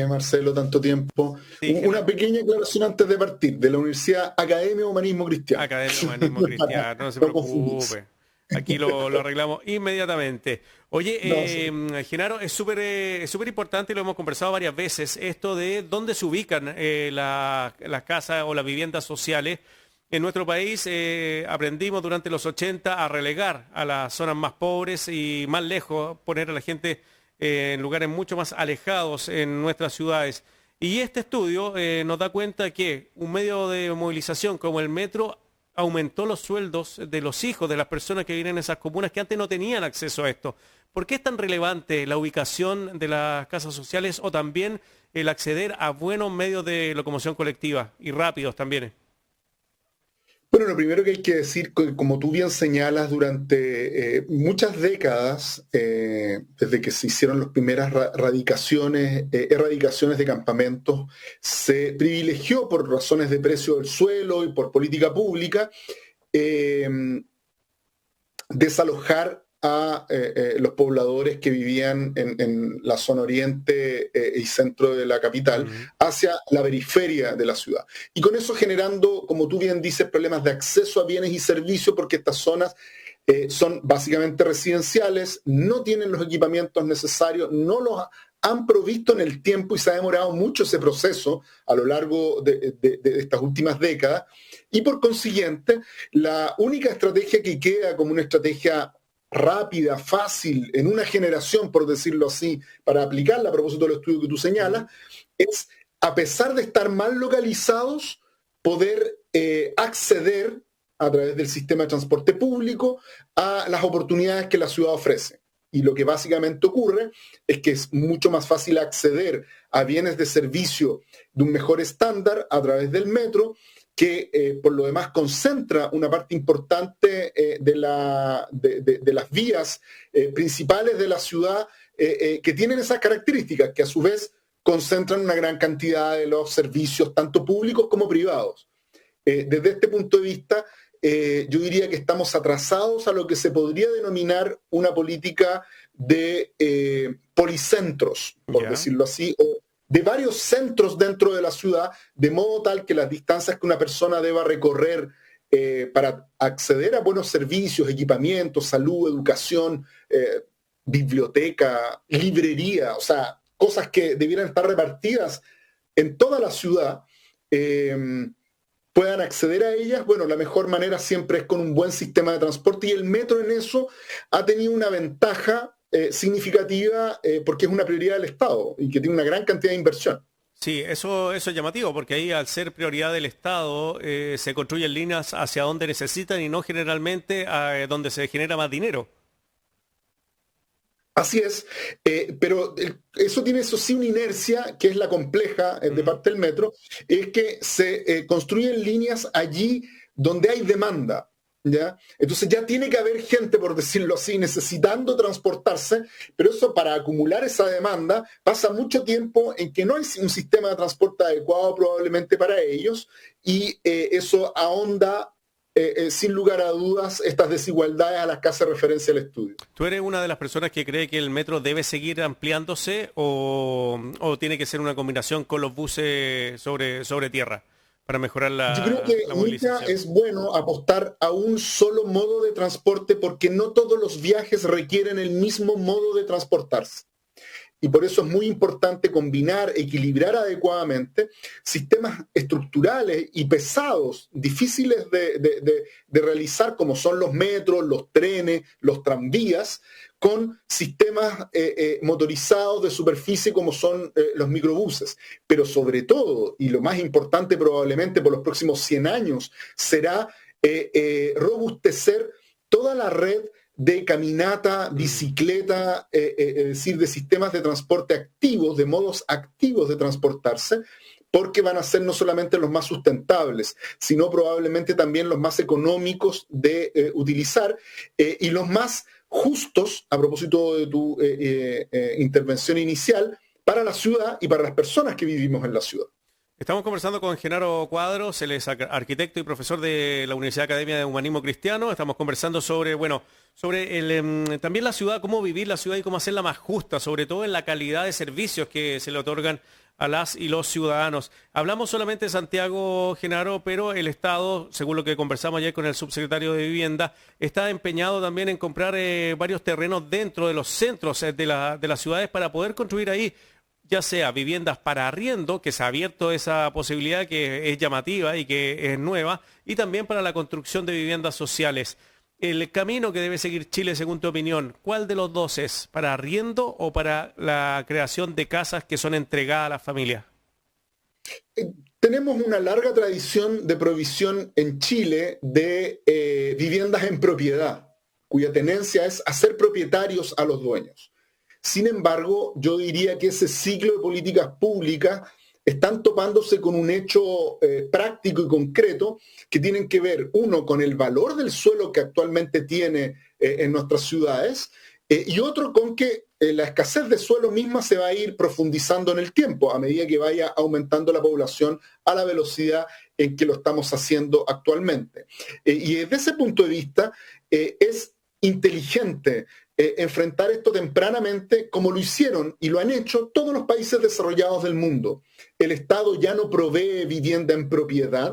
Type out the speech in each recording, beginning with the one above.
Marcelo, tanto tiempo. Sí, Una pequeña aclaración antes de partir, de la Universidad Academia Humanismo Cristiano. Academia Humanismo Para Cristiano, no se no confundirse. preocupe. Aquí lo arreglamos inmediatamente. Oye, No, sí. Genaro, es súper importante y lo hemos conversado varias veces, esto de dónde se ubican las casas o las viviendas sociales. En nuestro país aprendimos durante los 80 a relegar a las zonas más pobres y más lejos, poner a la gente en lugares mucho más alejados en nuestras ciudades. Y este estudio nos da cuenta que un medio de movilización como el metro aumentó los sueldos de los hijos de las personas que viven en esas comunas que antes no tenían acceso a esto. ¿Por qué es tan relevante la ubicación de las casas sociales o también el acceder a buenos medios de locomoción colectiva y rápidos también? Bueno, lo primero que hay que decir, como tú bien señalas, durante muchas décadas, desde que se hicieron las primeras erradicaciones de campamentos, se privilegió por razones de precio del suelo y por política pública eh, desalojar a los pobladores que vivían en la zona oriente y centro de la capital Ujú. hacia la periferia de la ciudad. Y con eso generando, como tú bien dices, problemas de acceso a bienes y servicios, porque estas zonas son básicamente residenciales, no tienen los equipamientos necesarios, no los han provisto en el tiempo y se ha demorado mucho ese proceso a lo largo de estas últimas décadas. Y por consiguiente, la única estrategia que queda como una estrategia rápida, fácil, en una generación, por decirlo así, para aplicarla a propósito del estudio que tú señalas, es, a pesar de estar mal localizados, poder acceder a través del sistema de transporte público a las oportunidades que la ciudad ofrece. Y lo que básicamente ocurre es que es mucho más fácil acceder a bienes de servicio de un mejor estándar a través del metro, que por lo demás concentra una parte importante de las vías principales de la ciudad que tienen esas características, que a su vez concentran una gran cantidad de los servicios, tanto públicos como privados. Desde este punto de vista, yo diría que estamos atrasados a lo que se podría denominar una política de policentros, por Ya. decirlo así, o de varios centros dentro de la ciudad, de modo tal que las distancias que una persona deba recorrer para acceder a buenos servicios, equipamientos, salud, educación, biblioteca, librería, o sea, cosas que debieran estar repartidas en toda la ciudad, eh, puedan acceder a ellas. Bueno, la mejor manera siempre es con un buen sistema de transporte y el metro en eso ha tenido una ventaja significativa porque es una prioridad del Estado y que tiene una gran cantidad de inversión. Sí, eso es llamativo, porque ahí al ser prioridad del Estado se construyen líneas hacia donde necesitan y no generalmente a donde se genera más dinero. Así es, pero eso tiene eso sí una inercia que es la compleja de Mm. parte del metro, es que se construyen líneas allí donde hay demanda, ¿ya? Entonces ya tiene que haber gente, por decirlo así, necesitando transportarse, pero eso para acumular esa demanda pasa mucho tiempo en que no hay un sistema de transporte adecuado probablemente para ellos y eso ahonda sin lugar a dudas estas desigualdades a las que hace referencia el estudio. ¿Tú eres una de las personas que cree que el metro debe seguir ampliándose o tiene que ser una combinación con los buses sobre tierra para mejorar Yo creo que la nunca movilización? es bueno apostar a un solo modo de transporte porque no todos los viajes requieren el mismo modo de transportarse. Y por eso es muy importante combinar, equilibrar adecuadamente sistemas estructurales y pesados, difíciles de realizar, como son los metros, los trenes, los tranvías, con sistemas motorizados de superficie como son los microbuses. Pero sobre todo, y lo más importante probablemente por los próximos 100 años, será robustecer toda la red de caminata, Mm. bicicleta, es decir, de sistemas de transporte activos, de modos activos de transportarse, porque van a ser no solamente los más sustentables, sino probablemente también los más económicos de utilizar y los más justos, a propósito de tu intervención inicial, para la ciudad y para las personas que vivimos en la ciudad. Estamos conversando con Genaro Cuadros, él es arquitecto y profesor de la Universidad Academia de Humanismo Cristiano. Estamos conversando sobre, también la ciudad, cómo vivir la ciudad y cómo hacerla más justa, sobre todo en la calidad de servicios que se le otorgan a las y los ciudadanos. Hablamos solamente de Santiago, Genaro, pero el Estado, según lo que conversamos ayer con el subsecretario de Vivienda, está empeñado también en comprar varios terrenos dentro de los centros de las ciudades para poder construir ahí ya sea viviendas para arriendo, que se ha abierto esa posibilidad que es llamativa y que es nueva, y también para la construcción de viviendas sociales. El camino que debe seguir Chile, según tu opinión, ¿cuál de los dos es? ¿Para arriendo o para la creación de casas que son entregadas a las familias? Tenemos una larga tradición de provisión en Chile de viviendas en propiedad, cuya tenencia es hacer propietarios a los dueños. Sin embargo, yo diría que ese ciclo de políticas públicas están topándose con un hecho práctico y concreto que tienen que ver, uno, con el valor del suelo que actualmente tiene en nuestras ciudades, y otro con que la escasez de suelo misma se va a ir profundizando en el tiempo a medida que vaya aumentando la población a la velocidad en que lo estamos haciendo actualmente. Y desde ese punto de vista es inteligente enfrentar esto tempranamente, como lo hicieron y lo han hecho todos los países desarrollados del mundo. El Estado ya no provee vivienda en propiedad,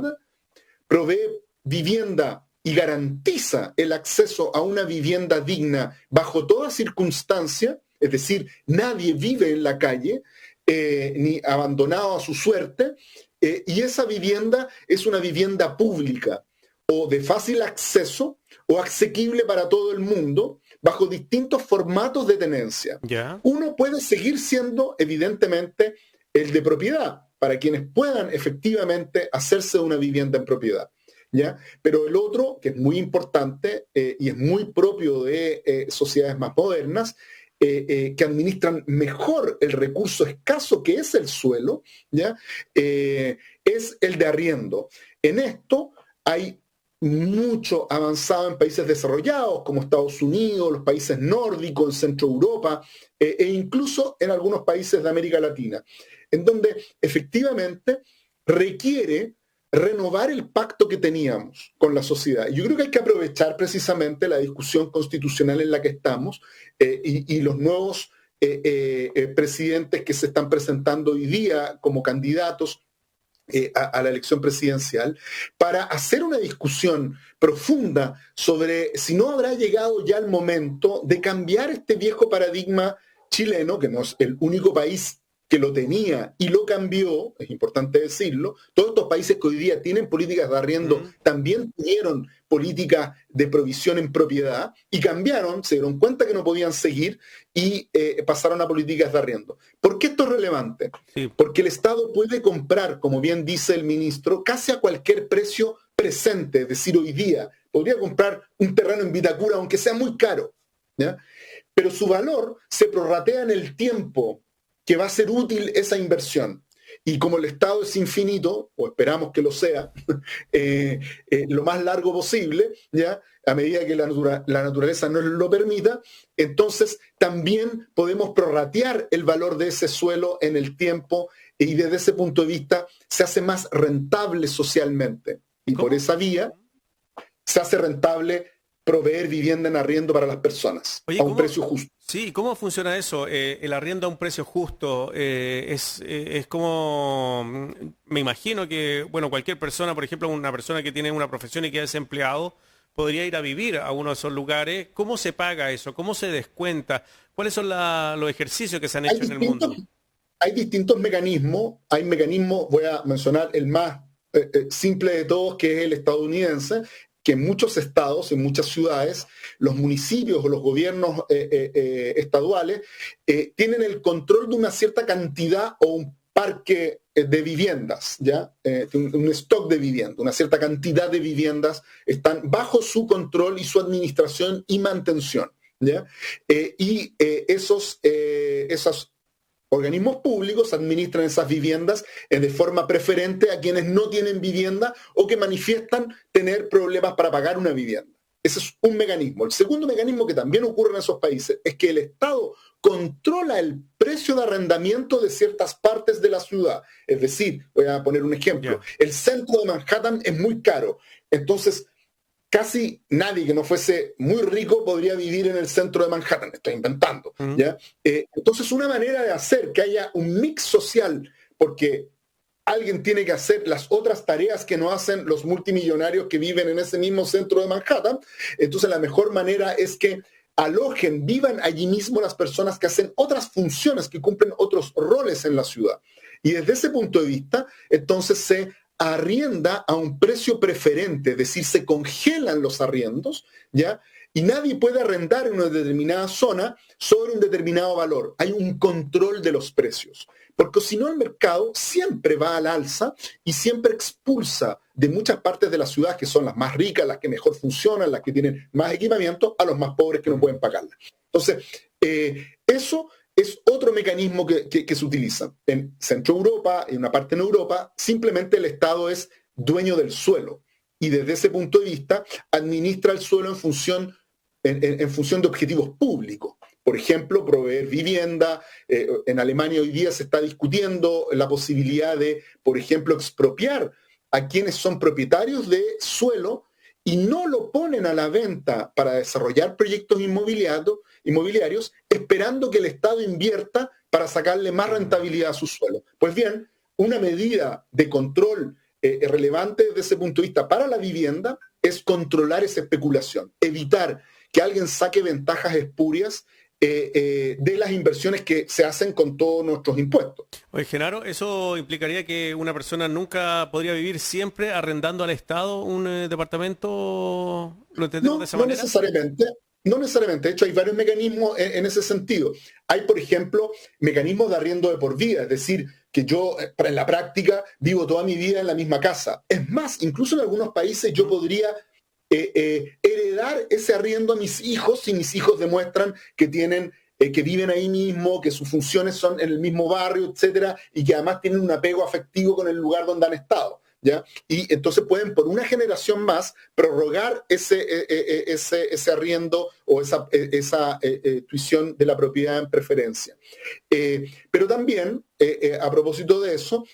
provee vivienda y garantiza el acceso a una vivienda digna bajo toda circunstancia, es decir, nadie vive en la calle ni abandonado a su suerte, y esa vivienda es una vivienda pública o de fácil acceso o asequible para todo el mundo, bajo distintos formatos de tenencia. Yeah. Uno puede seguir siendo, evidentemente, el de propiedad, para quienes puedan efectivamente hacerse una vivienda en propiedad, ¿ya? Pero el otro, que es muy importante y es muy propio de sociedades más modernas, que administran mejor el recurso escaso que es el suelo, ¿ya? Es el de arriendo. En esto hay mucho avanzado en países desarrollados como Estados Unidos, los países nórdicos, en Centro Europa e incluso en algunos países de América Latina, en donde efectivamente requiere renovar el pacto que teníamos con la sociedad. Yo creo que hay que aprovechar precisamente la discusión constitucional en la que estamos y los nuevos presidentes que se están presentando hoy día como candidatos a la elección presidencial, para hacer una discusión profunda sobre si no habrá llegado ya el momento de cambiar este viejo paradigma chileno, que no es el único país que lo tenía y lo cambió, es importante decirlo. Todos estos países que hoy día tienen políticas de arriendo también tuvieron políticas de provisión en propiedad y cambiaron, se dieron cuenta que no podían seguir y pasaron a políticas de arriendo. ¿Por qué esto es relevante? Sí. Porque el Estado puede comprar, como bien dice el ministro, casi a cualquier precio presente, es decir, hoy día. Podría comprar un terreno en Vitacura, aunque sea muy caro, ¿ya? Pero su valor se prorratea en el tiempo que va a ser útil esa inversión. Y como el Estado es infinito, o esperamos que lo sea, lo más largo posible, ¿ya? A medida que la naturaleza nos lo permita, entonces también podemos prorratear el valor de ese suelo en el tiempo y desde ese punto de vista se hace más rentable socialmente. Y por esa vía se hace rentable proveer vivienda en arriendo para las personas. Oye, a un precio justo. Sí, ¿cómo funciona eso? El arriendo a un precio justo es como, me imagino que, bueno, cualquier persona, por ejemplo, una persona que tiene una profesión y que es empleado, podría ir a vivir a uno de esos lugares. ¿Cómo se paga eso? ¿Cómo se descuenta? ¿Cuáles son los ejercicios que se han hecho en el mundo? Hay distintos mecanismos. Hay mecanismos, voy a mencionar el más simple de todos, que es el estadounidense, que en muchos estados, en muchas ciudades, los municipios o los gobiernos estaduales tienen el control de una cierta cantidad o un parque de viviendas, ¿ya? Un stock de vivienda, una cierta cantidad de viviendas están bajo su control y su administración y mantención, ¿ya? Esos organismos públicos administran esas viviendas de forma preferente a quienes no tienen vivienda o que manifiestan tener problemas para pagar una vivienda, Ese es un mecanismo. El segundo mecanismo que también ocurre en esos países es que el Estado controla el precio de arrendamiento de ciertas partes de la ciudad. Es decir, voy a poner un ejemplo, el centro de Manhattan es muy caro. Entonces, casi nadie que no fuese muy rico podría vivir en el centro de Manhattan. Estoy inventando. ¿Ya? Entonces, una manera de hacer que haya un mix social, porque alguien tiene que hacer las otras tareas que no hacen los multimillonarios que viven en ese mismo centro de Manhattan. Entonces la mejor manera es que alojen, vivan allí mismo las personas que hacen otras funciones, que cumplen otros roles en la ciudad. Y desde ese punto de vista, entonces se arrienda a un precio preferente, es decir, se congelan los arriendos, ¿ya? Y nadie puede arrendar en una determinada zona sobre un determinado valor. Hay un control de los precios. Porque si no, el mercado siempre va al alza y siempre expulsa de muchas partes de la ciudad, que son las más ricas, las que mejor funcionan, las que tienen más equipamiento, a los más pobres que no pueden pagarla. Entonces, eso es otro mecanismo que se utiliza. En Centro Europa, en una parte en Europa, simplemente el Estado es dueño del suelo. Y desde ese punto de vista, administra el suelo en función de objetivos públicos. Por ejemplo, proveer vivienda. En Alemania hoy día se está discutiendo la posibilidad de, por ejemplo, expropiar a quienes son propietarios de suelo y no lo ponen a la venta para desarrollar proyectos inmobiliarios, esperando que el Estado invierta para sacarle más rentabilidad a su suelo. Pues bien, una medida de control relevante desde ese punto de vista para la vivienda es controlar esa especulación, evitar que alguien saque ventajas espurias de las inversiones que se hacen con todos nuestros impuestos. Oye, Genaro, ¿eso implicaría que una persona nunca podría vivir siempre arrendando al Estado un departamento? ¿Lo entendemos de esa manera? No necesariamente. No necesariamente. De hecho, hay varios mecanismos en ese sentido. Hay, por ejemplo, mecanismos de arriendo de por vida, es decir, que yo en la práctica vivo toda mi vida en la misma casa. Es más, incluso en algunos países yo podría heredar ese arriendo a mis hijos si mis hijos demuestran que que viven ahí mismo, que sus funciones son en el mismo barrio, etcétera, y que además tienen un apego afectivo con el lugar donde han estado, ¿ya? Y entonces pueden por una generación más prorrogar ese arriendo o esa tuición de la propiedad en preferencia. Pero también, a propósito de eso,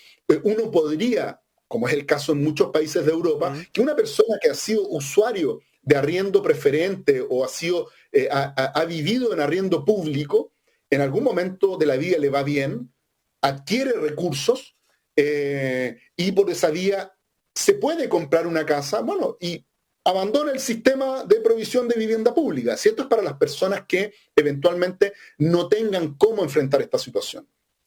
uno podría, como es el caso en muchos países de Europa, que una persona que ha sido usuario de arriendo preferente o ha vivido en arriendo público, en algún momento de la vida le va bien, adquiere recursos y por esa vía se puede comprar una casa, bueno, y abandona el sistema de provisión de vivienda pública. Si esto es para las personas que eventualmente no tengan cómo enfrentar esta situación.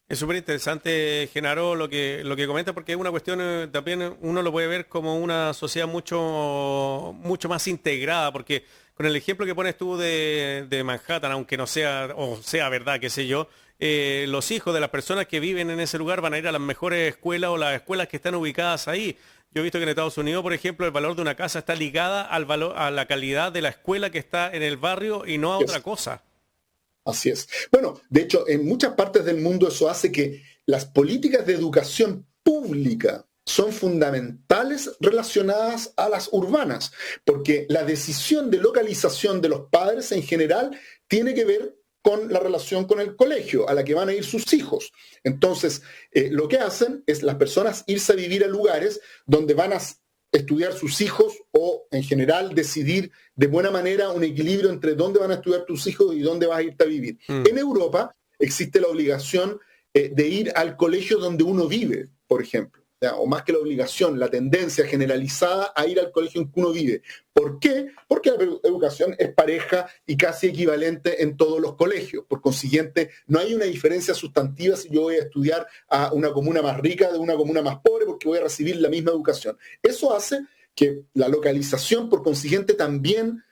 Es súper interesante, Genaro, lo que comenta, porque es una cuestión, también uno lo puede ver como una sociedad mucho más integrada, porque con el ejemplo que pones tú de Manhattan, aunque no sea, o sea verdad, qué sé yo, los hijos de las personas que viven en ese lugar van a ir a las mejores escuelas o las escuelas que están ubicadas ahí. Yo he visto que en Estados Unidos, por ejemplo, el valor de una casa está ligada al valor, a la calidad de la escuela que está en el barrio y no a otra cosa. Así es. Bueno, de hecho, en muchas partes del mundo eso hace que las políticas de educación pública son fundamentales relacionadas a las urbanas, porque la decisión de localización de los padres en general tiene que ver con la relación con el colegio a la que van a ir sus hijos. Entonces, lo que hacen es las personas irse a vivir a lugares donde van a estudiar sus hijos o, en general, decidir de buena manera un equilibrio entre dónde van a estudiar tus hijos y dónde vas a irte a vivir. En Europa existe la obligación de ir al colegio donde uno vive, por ejemplo. ¿Ya? O más que la obligación, la tendencia generalizada a ir al colegio en que uno vive. ¿Por qué? Porque la educación es pareja y casi equivalente en todos los colegios. Por consiguiente, no hay una diferencia sustantiva si yo voy a estudiar a una comuna más rica de una comuna más pobre porque voy a recibir la misma educación. Eso hace que la localización, por consiguiente, también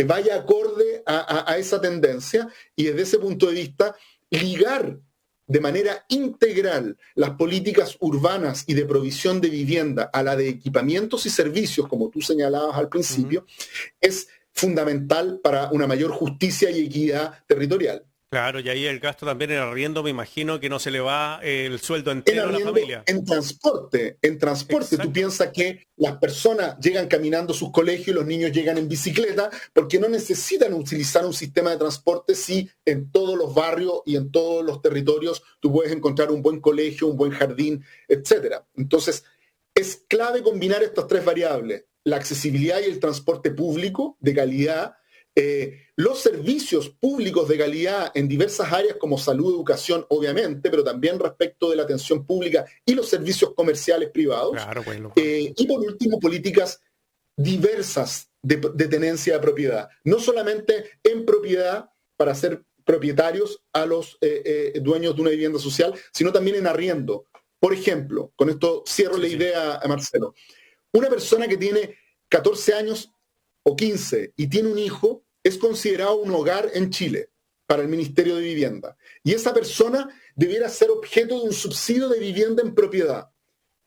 vaya acorde a esa tendencia y desde ese punto de vista ligar de manera integral las políticas urbanas y de provisión de vivienda a la de equipamientos y servicios, como tú señalabas al principio, es fundamental para una mayor justicia y equidad territorial. Claro, y ahí el gasto también en arriendo, me imagino que no se le va el sueldo En entero a la arriendo, familia. en transporte. Tú Exacto. piensas que las personas llegan caminando a sus colegios y los niños llegan en bicicleta porque no necesitan utilizar un sistema de transporte si en todos los barrios y en todos los territorios tú puedes encontrar un buen colegio, un buen jardín, etcétera. Entonces, es clave combinar estas tres variables, la accesibilidad y el transporte público de calidad, los servicios públicos de calidad en diversas áreas como salud, educación, obviamente, pero también respecto de la atención pública y los servicios comerciales privados. Claro, pues, Y por último, políticas diversas de tenencia de propiedad, no solamente en propiedad para ser propietarios a los dueños de una vivienda social, sino también en arriendo. Por ejemplo, con esto cierro la sí, sí. idea a Marcelo, una persona que tiene 14 años o 15 y tiene un hijo es considerado un hogar en Chile para el Ministerio de Vivienda. Y esa persona debiera ser objeto de un subsidio de vivienda en propiedad.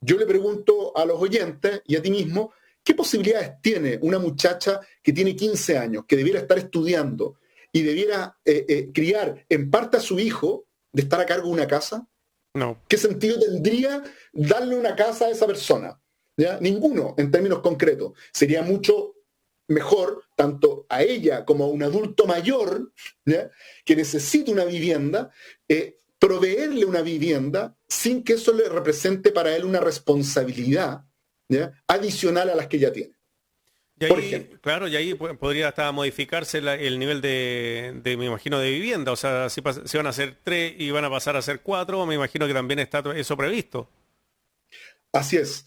Yo le pregunto a los oyentes y a ti mismo, ¿qué posibilidades tiene una muchacha que tiene 15 años, que debiera estar estudiando y debiera criar en parte a su hijo de estar a cargo de una casa? No. ¿Qué sentido tendría darle una casa a esa persona? ¿Ya? Ninguno, en términos concretos. Sería mucho mejor, tanto a ella como a un adulto mayor, ¿ya?, que necesita una vivienda, proveerle una vivienda sin que eso le represente para él una responsabilidad, ¿ya?, adicional a las que ya tiene. Y Por ahí, ejemplo. claro, y ahí podría hasta modificarse el nivel me imagino, de vivienda. O sea, si van a ser 3 y van a pasar a ser 4, me imagino que también está eso previsto. Así es.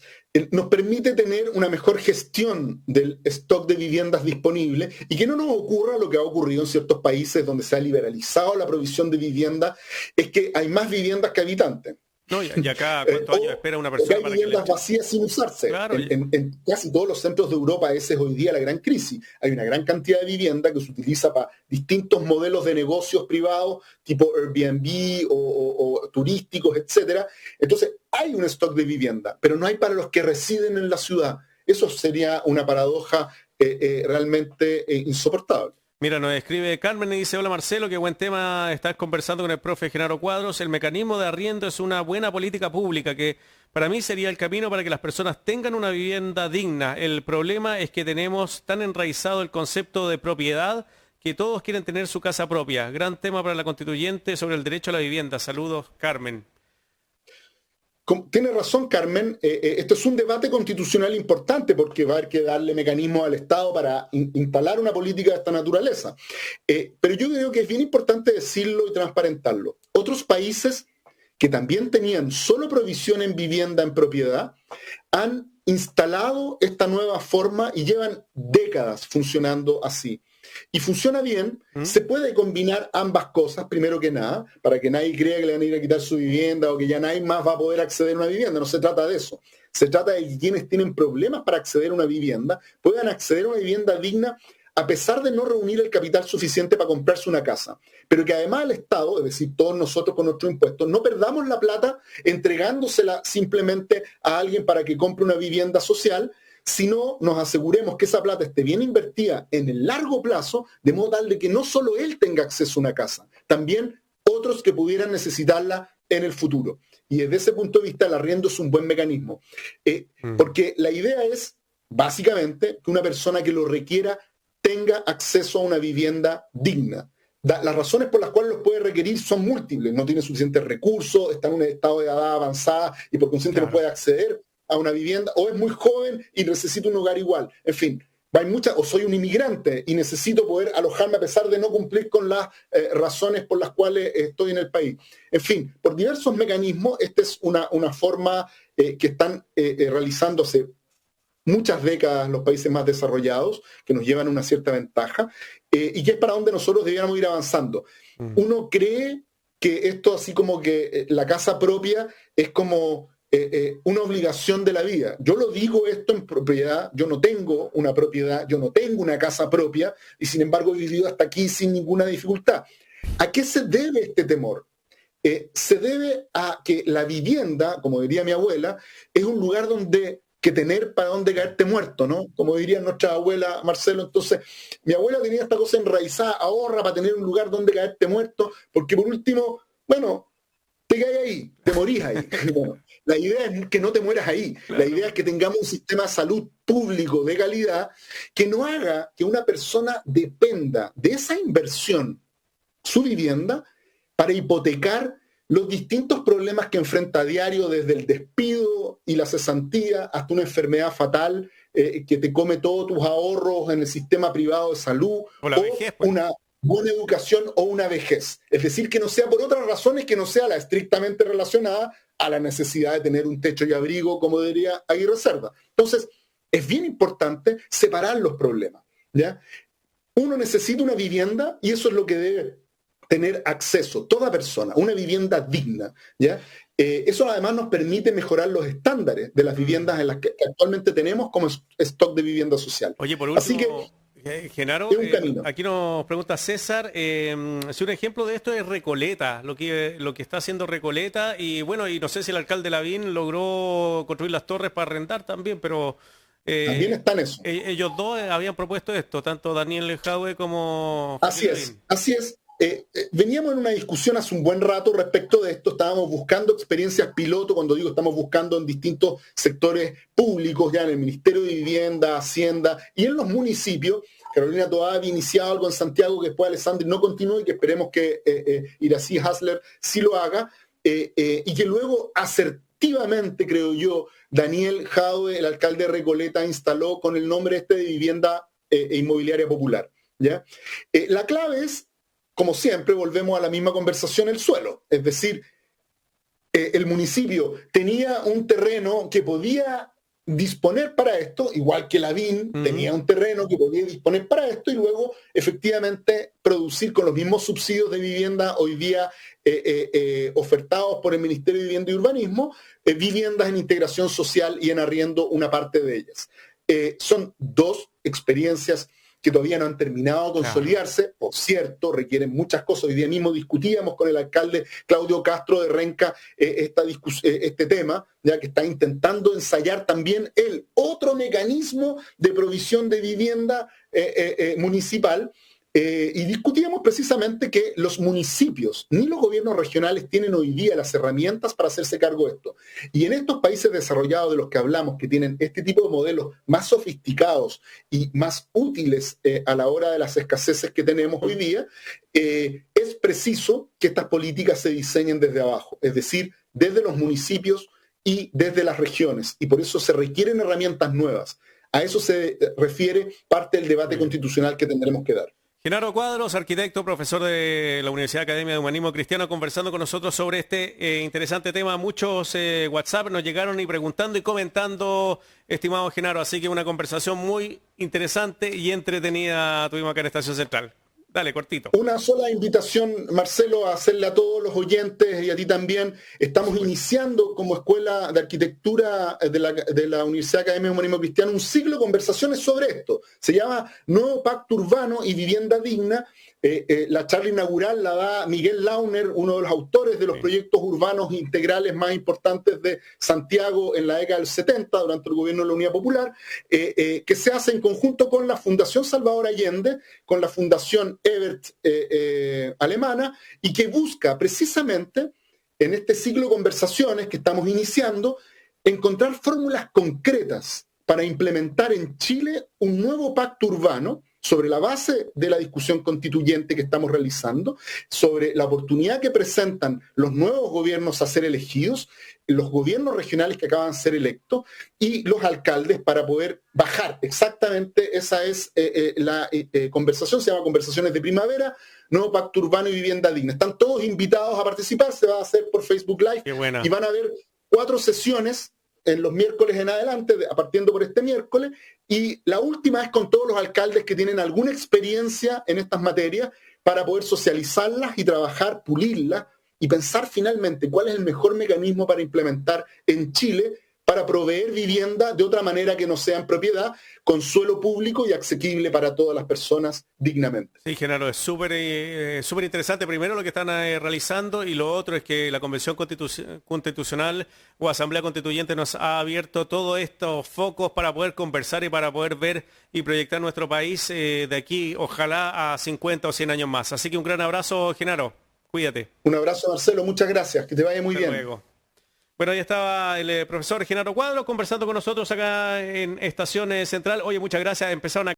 Nos permite tener una mejor gestión del stock de viviendas disponibles y que no nos ocurra lo que ha ocurrido en ciertos países donde se ha liberalizado la provisión de vivienda, es que hay más viviendas que habitantes. No, y acá, ¿cuántos años espera una O que persona hay para que le viviendas entre? vacías sin usarse. Claro, En casi todos los centros de Europa esa es hoy día la gran crisis. Hay una gran cantidad de vivienda que se utiliza para distintos modelos de negocios privados, tipo Airbnb o turísticos, etcétera. Entonces, hay un stock de vivienda, pero no hay para los que residen en la ciudad. Eso sería una paradoja realmente insoportable. mira, nos escribe Carmen y dice, hola Marcelo, qué buen tema, estás conversando con el profe Genaro Cuadros. El mecanismo de arriendo es una buena política pública que para mí sería el camino para que las personas tengan una vivienda digna. El problema es que tenemos tan enraizado el concepto de propiedad que todos quieren tener su casa propia. Gran tema para la constituyente sobre el derecho a la vivienda. Saludos, Carmen. Tiene razón, Carmen. Esto es un debate constitucional importante porque va a haber que darle mecanismos al Estado para instalar una política de esta naturaleza. Pero yo creo que es bien importante decirlo y transparentarlo. Otros países que también tenían solo provisión en vivienda en propiedad han instalado esta nueva forma y llevan décadas funcionando así. Y funciona bien, se puede combinar ambas cosas, primero que nada, para que nadie crea que le van a ir a quitar su vivienda o que ya nadie más va a poder acceder a una vivienda. No se trata de eso. Se trata de que quienes tienen problemas para acceder a una vivienda puedan acceder a una vivienda digna a pesar de no reunir el capital suficiente para comprarse una casa. Pero que además el Estado, es decir, todos nosotros con nuestros impuestos, no perdamos la plata entregándosela simplemente a alguien para que compre una vivienda social, sino nos aseguremos que esa plata esté bien invertida en el largo plazo, de modo tal de que no solo él tenga acceso a una casa, también otros que pudieran necesitarla en el futuro. Y desde ese punto de vista el arriendo es un buen mecanismo. Porque la idea es, básicamente, que una persona que lo requiera tenga acceso a una vivienda digna. Las razones por las cuales los puede requerir son múltiples. No tiene suficientes recursos, está en un estado de edad avanzada y por consiguiente no puede acceder a una vivienda, o es muy joven y necesita un hogar igual. En fin, hay muchas, o soy un inmigrante y necesito poder alojarme a pesar de no cumplir con las razones por las cuales estoy en el país. En fin, por diversos mecanismos, esta es una forma que están realizándose muchas décadas los países más desarrollados, que nos llevan una cierta ventaja, y que es para donde nosotros debiéramos ir avanzando. Uno cree que esto, así como que la casa propia es como una obligación de la vida. Yo lo digo esto en propiedad, yo no tengo una propiedad, yo no tengo una casa propia, y sin embargo he vivido hasta aquí sin ninguna dificultad. ¿A qué se debe este temor? Se debe a que la vivienda, como diría mi abuela, es un lugar donde que tener para dónde caerte muerto, ¿no? Como diría nuestra abuela, Marcelo. Entonces, mi abuela tenía esta cosa enraizada: ahorra para tener un lugar donde caerte muerto, porque por último, bueno, te caes ahí, te morís ahí. Bueno, la idea es que no te mueras ahí. Claro. La idea es que tengamos un sistema de salud público de calidad que no haga que una persona dependa de esa inversión, su vivienda, para hipotecar los distintos problemas que enfrenta a diario, desde el despido y la cesantía hasta una enfermedad fatal que te come todos tus ahorros en el sistema privado de salud, o la vejez, pues. una buena educación o una vejez. Es decir, que no sea por otras razones que no sea la estrictamente relacionada a la necesidad de tener un techo y abrigo, como diría Aguirre Cerda. Entonces, es bien importante separar los problemas, ¿ya? Uno necesita una vivienda y eso es lo que debe tener acceso toda persona, una vivienda digna, ¿ya? Eso además nos permite mejorar los estándares de las viviendas en las que actualmente tenemos como stock de vivienda social. Oye, por último, así que, Genaro, aquí nos pregunta César, si un ejemplo de esto es Recoleta, lo que está haciendo Recoleta, y bueno, y no sé si el alcalde Lavín logró construir las torres para arrendar también, pero... también está en eso. Ellos dos habían propuesto esto, tanto Daniel Jadwe como... Así es. Veníamos en una discusión hace un buen rato respecto de esto, estábamos buscando experiencias piloto, cuando digo estamos buscando en distintos sectores públicos, ya en el Ministerio de Vivienda, Hacienda y en los municipios. Carolina Toá había iniciado algo en Santiago que después Alessandri no continúe y que esperemos que Iracy Hasler sí lo haga, y que luego asertivamente, creo yo, Daniel Jadwe, el alcalde de Recoleta, instaló con el nombre de vivienda inmobiliaria popular, ¿ya? La clave es, como siempre, volvemos a la misma conversación: el suelo. Es decir, el municipio tenía un terreno que podía disponer para esto, igual que Lavín tenía un terreno que podía disponer para esto, y luego efectivamente producir con los mismos subsidios de vivienda hoy día ofertados por el Ministerio de Vivienda y Urbanismo, viviendas en integración social y en arriendo una parte de ellas. Son dos experiencias que todavía no han terminado de consolidarse, por cierto, requieren muchas cosas. Hoy día mismo discutíamos con el alcalde Claudio Castro de Renca este tema, ya que está intentando ensayar también el otro mecanismo de provisión de vivienda municipal, y discutíamos precisamente que los municipios ni los gobiernos regionales tienen hoy día las herramientas para hacerse cargo de esto. Y en estos países desarrollados de los que hablamos, que tienen este tipo de modelos más sofisticados y más útiles a la hora de las escaseces que tenemos hoy día, es preciso que estas políticas se diseñen desde abajo, es decir, desde los municipios y desde las regiones. Y por eso se requieren herramientas nuevas. A eso se refiere parte del debate constitucional que tendremos que dar. Genaro Cuadros, arquitecto, profesor de la Universidad Academia de Humanismo Cristiano, conversando con nosotros sobre este interesante tema. Muchos WhatsApp nos llegaron y preguntando y comentando, estimado Genaro, así que una conversación muy interesante y entretenida tuvimos acá en Estación Central. Dale, cortito. Una sola invitación, Marcelo, a hacerle a todos los oyentes y a ti también. Estamos iniciando como Escuela de Arquitectura de la Universidad Academia de Humanismo Cristiano un ciclo de conversaciones sobre esto. Se llama Nuevo Pacto Urbano y Vivienda Digna. La charla inaugural la da Miguel Launer, uno de los autores de los proyectos urbanos integrales más importantes de Santiago en la década del 70, durante el gobierno de la Unidad Popular, que se hace en conjunto con la Fundación Salvador Allende, con la Fundación Ebert alemana, y que busca precisamente en este ciclo de conversaciones que estamos iniciando encontrar fórmulas concretas para implementar en Chile un nuevo pacto urbano sobre la base de la discusión constituyente que estamos realizando, sobre la oportunidad que presentan los nuevos gobiernos a ser elegidos, los gobiernos regionales que acaban de ser electos y los alcaldes, para poder bajar. Exactamente esa es la conversación, se llama Conversaciones de Primavera, Nuevo Pacto Urbano y Vivienda Digna. Están todos invitados a participar, se va a hacer por Facebook Live. Qué buena. Y van a haber 4 sesiones en los miércoles en adelante, partiendo por este miércoles, y la última es con todos los alcaldes que tienen alguna experiencia en estas materias, para poder socializarlas y trabajar, pulirlas, y pensar finalmente cuál es el mejor mecanismo para implementar en Chile para proveer vivienda de otra manera que no sea en propiedad, con suelo público y asequible para todas las personas dignamente. Sí, Genaro, es súper interesante primero lo que están realizando y lo otro es que la Convención Constitucional o Asamblea Constituyente nos ha abierto todos estos focos para poder conversar y para poder ver y proyectar nuestro país de aquí, ojalá a 50 o 100 años más. Así que un gran abrazo, Genaro. Cuídate. Un abrazo, Marcelo. Muchas gracias. Que te vaya muy Hasta bien. luego. Bueno, ahí estaba el profesor Genaro Cuadro conversando con nosotros acá en Estación Central. Oye, muchas gracias. Empezaron a